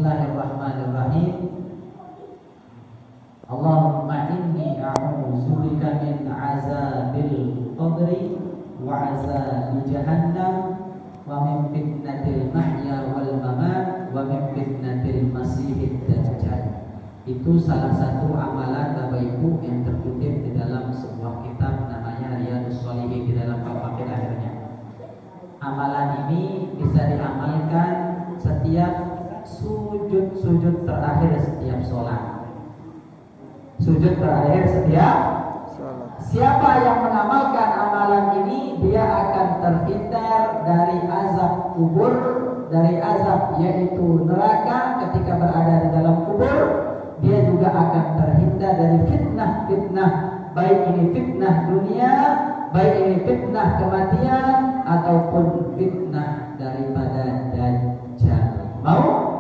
Bismillahirrahmanirrahim. Allahumma inni a'udzubika min azabil qabri wa azabi jahannam wa min fitnatil mahya wal mamat wa min fitnatil masiihid dajjal. Itu salah satu amalan Bapak Ibu yang terkutip di dalam sebuah kitab namanya Riyadhus Shalihin di dalam bab akhirnya. Amalan ini bisa diamalkan setiap sujud terakhir setiap sholat. Sujud terakhir setiap sholat. Siapa yang mengamalkan amalan ini, dia akan terhindar dari azab kubur, dari azab yaitu neraka ketika berada di dalam kubur. Dia juga akan terhindar dari fitnah-fitnah, baik ini fitnah dunia, baik ini fitnah kematian, ataupun fitnah daripada dajjal. Mau?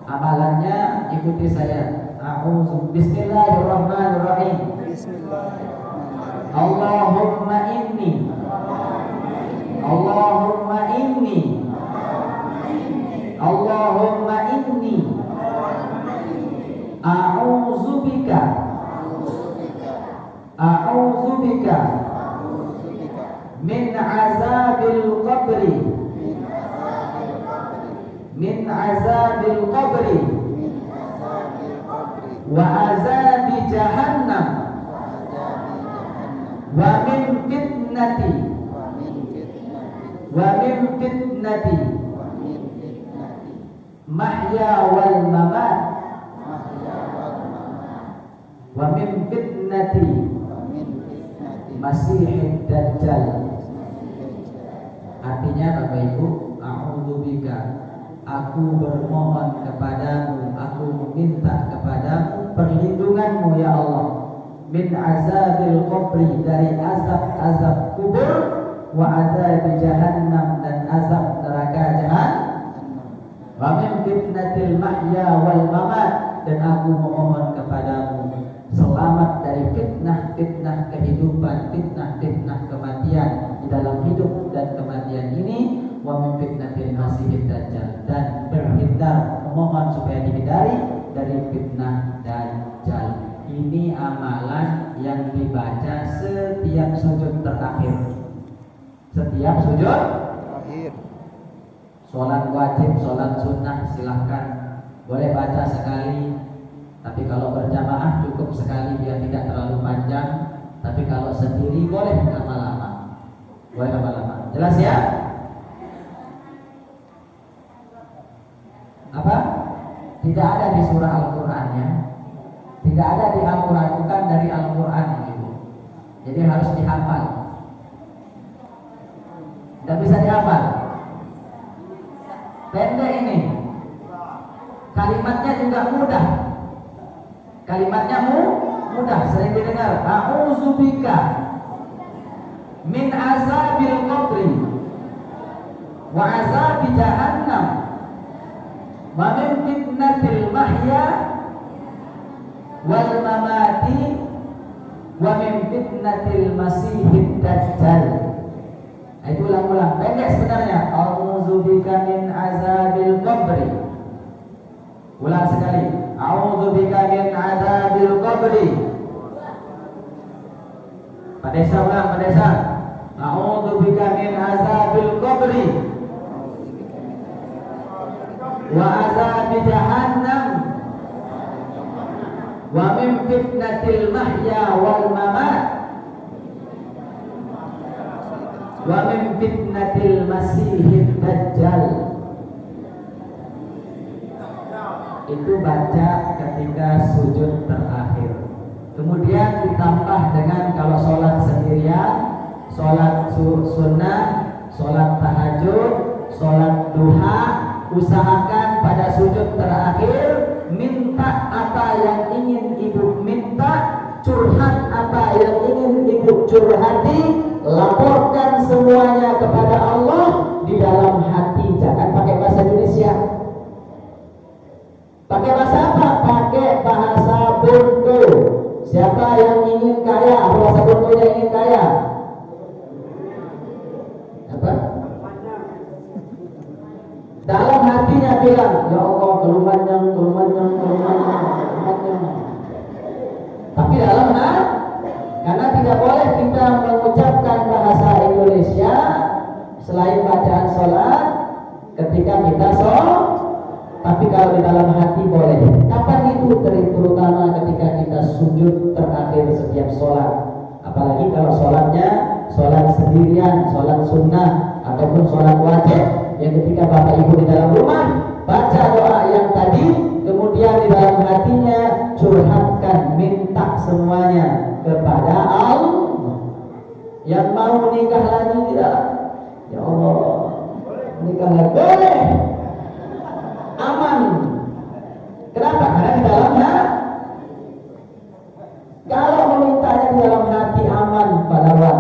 Amalannya ikuti saya. Bismillahirrahmanirrahim. Bismillahirrahmanirrahim. Allahumma inni a'udzubika min azabil qabri wa azabi jahannam wa min fitnati mahya wal mamat wa min fitnati masiihid dajjal. Artinya Bapak Ibu, a'udzubika, aku bermohon kepadamu, aku meminta kepadamu perlindunganmu ya Allah, min azabil qabri, dari azab kubur, wa azab jahannam, dan azab neraka jahannam, wa min fitnatil mahya wal mamat, dan aku memohon kepadamu selamat dari fitnah-fitnah kehidupan, fitnah-fitnah kematian di dalam hidup dan kematian ini, wa min fitnatil masiihid dajjal, dan berhindar, memohon supaya dihindari dari fitnah dajjal. Ini amalan yang dibaca setiap sujud terakhir. Setiap sujud terakhir. Sholat wajib, sholat sunnah silahkan boleh baca sekali. Tapi kalau berjamaah cukup sekali biar tidak terlalu panjang. Tapi kalau sendiri boleh lama-lama. Boleh lama-lama. Jelas ya? Apa? Tidak ada di surah Al-Qur'annya. Tidak ada di Al-Qur'an, bukan dari Al-Qur'an itu. Jadi harus dihafal. Tidak bisa dihafal. Pendek ini. Kalimatnya juga mudah. Kalimatnya mudah, sering didengar. A'udzubika min azabil qabri wa azabi jahannam wa min fitnatil mahya wal mamati wa min fitnatil masiihid dajjal. Itu ulang-ulang, pendek sebenarnya. A'udzubika min azabil qabri. Ulang sekali. A'udzubika min azabil qabri. Pak Desa ulang, Pak Desa. A'udzubika min azabil qabri wa azabi jahannam wa min fitnatil mahya wal mamat wa min fitnatil masiihid dajjal. Itu baca ketika sujud terakhir. Kemudian ditambah dengan kalau sholat sendirian, sholat sunnah, sholat tahajud, sholat duha, usahakan pada sujud terakhir minta apa yang ingin ibu minta, curhat apa yang ingin ibu curhati, laporkan semuanya kepada Allah di dalam hati. Jangan pakai bahasa Indonesia. Pakai bahasa apa? Pakai bahasa Bonto. Siapa yang ingin kaya? Bahasa Bontonya ingin kaya. Apa? Dalam hatinya bilang, ya Allah kelumanya. Tapi dalam karena tidak boleh kita mengucapkan bahasa Indonesia selain bacaan sholat ketika kita sholat. Tapi kalau di dalam hati boleh. Kapan itu? Terutama ketika kita sujud terakhir setiap sholat. Apalagi kalau sholatnya sholat sendirian, sholat sunnah ataupun sholat wajib. Yang ketika Bapak Ibu di dalam rumah baca doa yang tadi, kemudian di dalam hatinya curhatkan, minta semuanya kepada Allah. Yang mau nikah lagi tidak? Ya Allah, nikah lagi boleh, aman. Kenapa? Karena di dalam hati. Kalau memintanya di dalam hati aman pada Allah.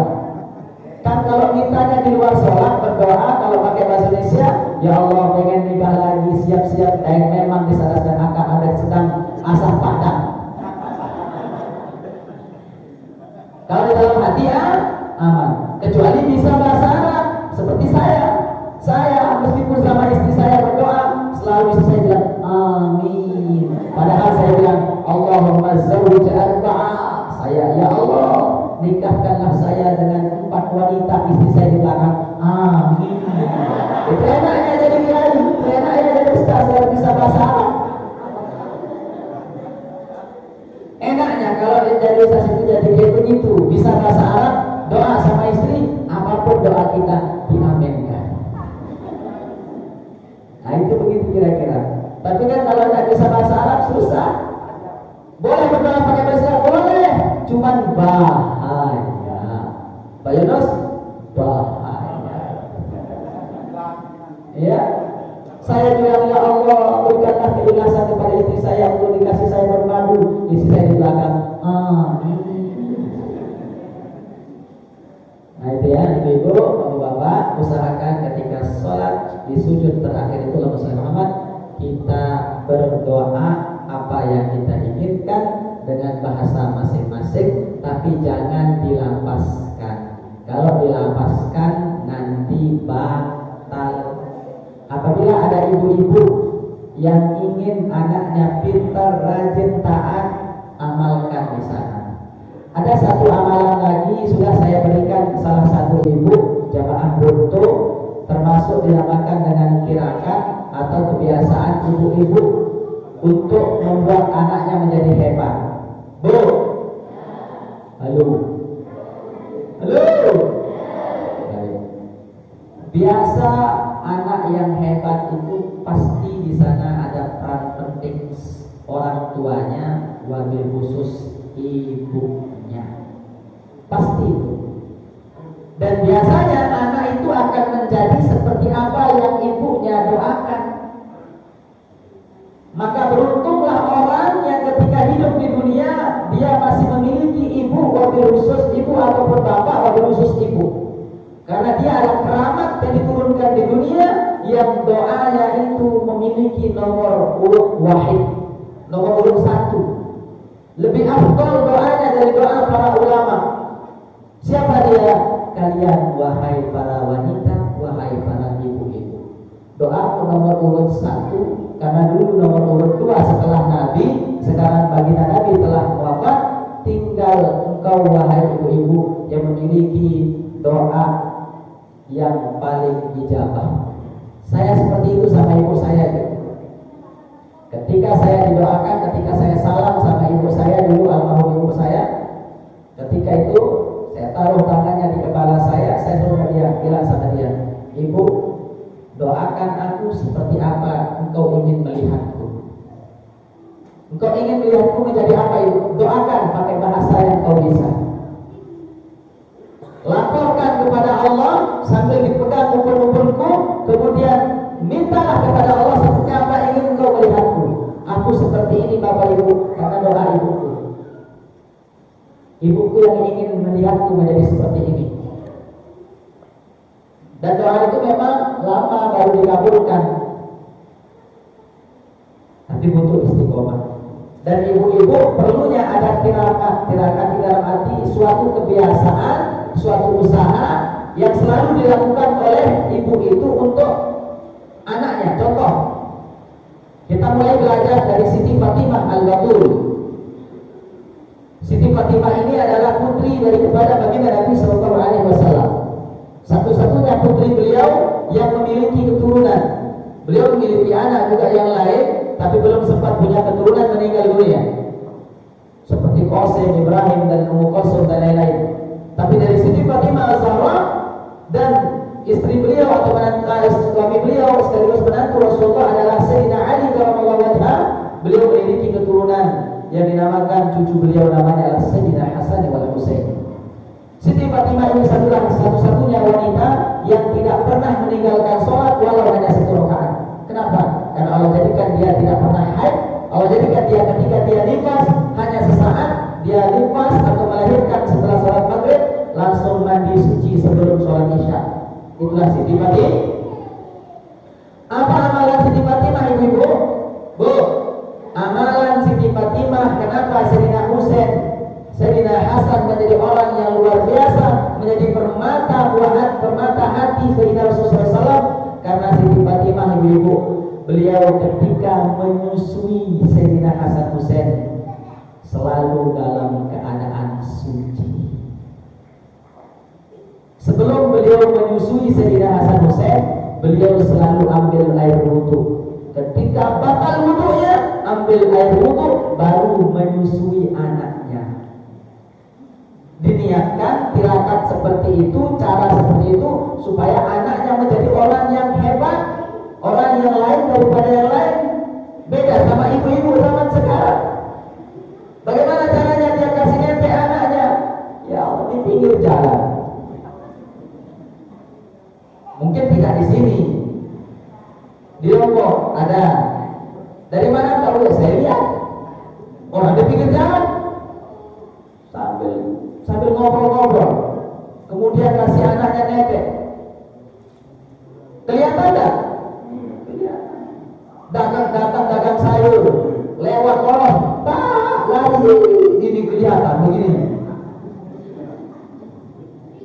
Kan kalau mintanya di luar sholat berdoa, kalau pakai bahasa Indonesia, ya Allah pengen nikah lagi, siap-siap, dan memang di sana sedang akan ada sedang asah padang. Kalau di dalam hati aman. Kecuali bisa bahasa Arab seperti saya meskipun sama istri saya berdoa, selalu istri saya bilang amin, padahal saya bilang Allahumma zawwij arba'ah. Saya, ya Allah nikahkanlah saya dengan 4 wanita. Istri saya di belakang amin. Itu enaknya jadi kiai, enaknya jadi ustaz yang bisa bahasa Arab. Enaknya kalau jadi ustaz itu jadi kayak begitu, bisa bahasa Arab, doa sama istri, apapun doa kita diaminkan. Nah itu begitu kira-kira. Tapi kan kalau tidak bisa bahasa Arab susah. Boleh berdoa pakai bahasa Arab? Boleh, cuman bahaya. Pak Yunus, bahaya. Ya, saya bilang ya Allah berikanlah keikhlasan kepada istri saya untuk dikasih saya bermadu. Istri saya di belakang amin. Nah itu ya ibu-ibu, bapak-bapak, usahakan ketika sholat di sujud terakhir itu Allahumma Muhammad, kita berdoa apa yang kita inginkan dengan bahasa masing-masing, tapi jangan dilapaskan. Kalau dilapaskan nanti batal. Apabila ada ibu-ibu yang ingin anaknya pintar, rajin, taat, amalkan di sana. Ada satu amalan lagi sudah saya berikan salah satu ibu jamaah Buntu, termasuk dinamakan dengan kirakat atau kebiasaan ibu-ibu untuk membuat anaknya menjadi hebat. Bu, halo, baik. Biasa anak yang hebat itu pasti di sana ada peran penting orang tuanya, wabil khusus ibunya, pasti itu. Dan biasanya anak itu akan menjadi seperti apa yang ibunya doakan. Maka beruntunglah orang yang ketika hidup di dunia dia masih memiliki ibu wabil khusus ibu ataupun bapak wabil khusus ibu. Karena dia adalah keramat yang diturunkan di dunia yang doanya itu memiliki nomor urut wahid, nomor urut 1. Lebih afdal doanya dari doa para ulama. Siapa dia? Kalian wahai para wanita, wahai para ibu-ibu. Doa nomor urut 1, karena dulu nomor urut 2 setelah Nabi, sekarang baginda Nabi telah wafat, tinggal engkau wahai ibu-ibu yang memiliki doa yang paling ijabah. Saya seperti itu sama ibu saya gitu. Ketika saya didoakan, ketika saya salam sama ibu saya dulu, almarhum ibu saya, ketika itu saya taruh tangannya di kepala saya suruh dia, bilang sama dia, ibu, doakan aku seperti apa engkau ingin melihatku. Engkau ingin melihatku menjadi apa ibu? Doakan pakai bahasa yang kau bisa. Laporkan kepada Allah sambil dipegang umpun-umpunku, kemudian mintalah kepada Allah seperti apa ingin engkau melihatku. Aku seperti ini Bapak Ibu, karena doa ibuku. Ibuku yang ingin melihatku menjadi seperti ini. Dan doa itu memang lama baru dikabulkan, tapi butuh istiqomah. Dan ibu-ibu perlunya ada tirakat di dalam arti suatu kebiasaan, suatu usaha yang selalu dilakukan oleh ibu itu untuk anaknya. Contoh, Kita mulai belajar dari Siti Fatimah Al-Batul. Siti Fatimah ini adalah putri daripada baginda Nabi Sallallahu Alaihi Wasallam. Satu-satunya putri beliau yang memiliki keturunan. Beliau memiliki anak juga yang lain, tapi belum sempat punya keturunan, meninggal dunia. Seperti Qasim, Ibrahim dan Ummu Kulsum dan lain-lain. Tapi dari Siti Fatimah Az-Zahra dan istri beliau atau suami beliau sekaligus menantu Rasulullah adalah Sayyidina Ali radhiyallahu anhu. Beliau memiliki keturunan yang dinamakan cucu beliau namanya adalah Sayyidina Hasan wal Husain. Siti Fatimah ini satu-satunya wanita yang tidak pernah meninggalkan sholat walau hanya 1 rakaat. Kenapa? Karena Allah jadikan dia tidak pernah haid. Allah jadikan dia ketika dia nifas hanya sesaat dia nifas atau melahirkan setelah sholat maghrib langsung mandi suci sebelum sholat isya. Itulah Siti Fatimah. Apa amalan Siti Fatimah ibu-ibu? Bu, amalan Siti Fatimah kenapa Sayyidina Husain, Sayyidina Hasan menjadi orang yang luar biasa, menjadi permata hati Sayyidina Rasulullah SAW? Karena Siti Fatimah ibu-ibu, beliau ketika menyusui Sayyidina Hasan Husain selalu dalam keadaan suci. Sebelum beliau menyusui Sayyidina Hasan Husain, beliau selalu ambil air wudu. Ketika batal wudunya, ambil air wudu baru menyusui anaknya. Diniatkan tirakat seperti itu, cara seperti itu supaya anaknya menjadi orang yang hebat, orang yang lain daripada yang lain. Beda sama ibu-ibu zaman sekarang. Bagaimana caranya dia kasih nepe anaknya? Ya Allah, di pinggir jalan. Mungkin tidak di sini, di Lombok ada. Dari mana tahu? Saya lihat orang di pinggir jalan sambil ngobrol-ngobrol, kemudian kasih anaknya nepe. Kelihatan tak? Dagang sayur lewat orang, lari ini kelihatan begini.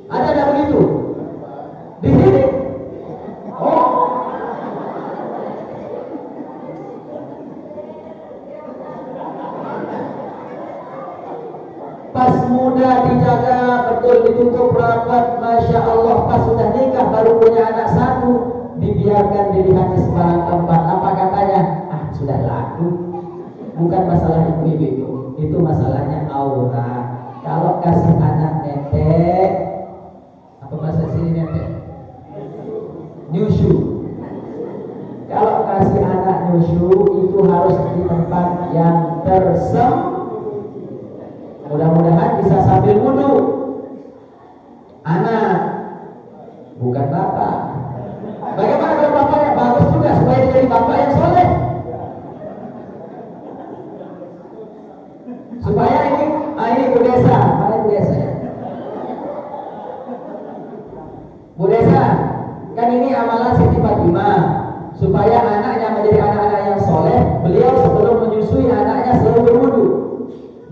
Ada tak begitu? Di sini. Oh. Pas muda dijaga betul, ditutup rapat, masya Allah. Pas sudah nikah baru punya anak 1, dibiarkan dilihat di sembarang tempat. Apa katanya? Sudah laku. Bukan masalah ibu-ibu, itu masalahnya aura. Kalau kasih anak netek, apa bahasa sini netek? Nyusu. Kalau kasih anak nyusu itu harus di tempat yang mudah-mudahan bisa sambil wudu. Anak, bukan bapak. Bagaimana kalau bapaknya bagus juga supaya jadi bapak yang soleh? Supaya ini Bu Desa, mana Bu Desa ya? Bu Desa, kan ini amalan Siti Fatimah supaya anaknya menjadi anak-anak yang soleh. Beliau sebelum menyusui anaknya selalu berwudu.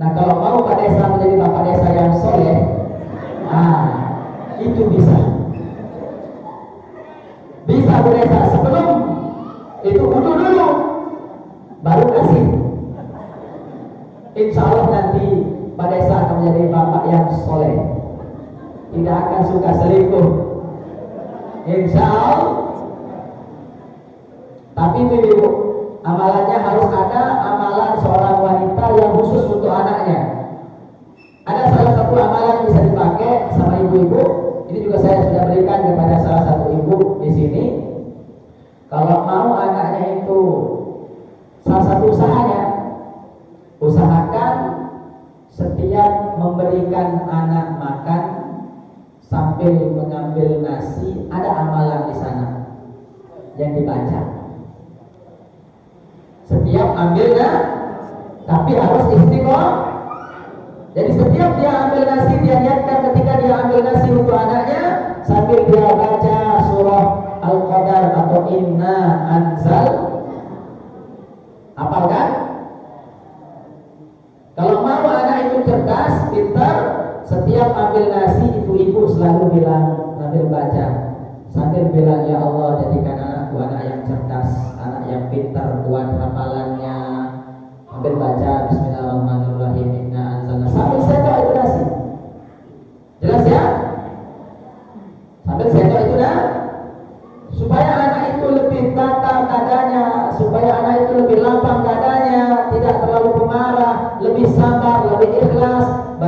Nah kalau mau Pak Desa menjadi bapak desa yang soleh, itu bisa Bu Desa. Sebelum itu wudu dulu, baru kasih. Insya Allah nanti Pak Desa akan menjadi bapak yang soleh, tidak akan suka selingkuh. Insya Allah. Tapi ibu, amalannya harus ada amalan seorang wanita yang khusus untuk anaknya. Ada salah satu amalan yang bisa dipakai sama ibu-ibu. Ini juga saya sudah berikan kepada salah satu ibu di sini. Kalau mau anaknya itu, salah satu usahanya, usahakan setiap memberikan anak makan sambil mengambil nasi, ada amalan di sana yang dibaca. Setiap ambilnya, tapi harus istiqomah. Jadi setiap dia ambil nasi, dia niatkan ketika dia ambil nasi untuk anaknya, sambil dia baca surah Al-Qadar atau Inna Anzal. Hafalkan? Kalau mau anak itu cerdas, pintar, setiap ambil nasi itu ibu selalu bilang, sambil baca, sambil bilang, ya Allah jadikan anakku anak yang cerdas, anak yang pintar buat hafalannya. Sambil baca Bismillahirrahmanirrahim, inna anzalna, sambil seto itu nasi. Jelas ya? Sambil seto itu dah. Supaya anak itu lebih tata dadanya, supaya anak itu lebih lapang dadanya, tidak terlalu pemarah, lebih sabar, lebih ikhlas.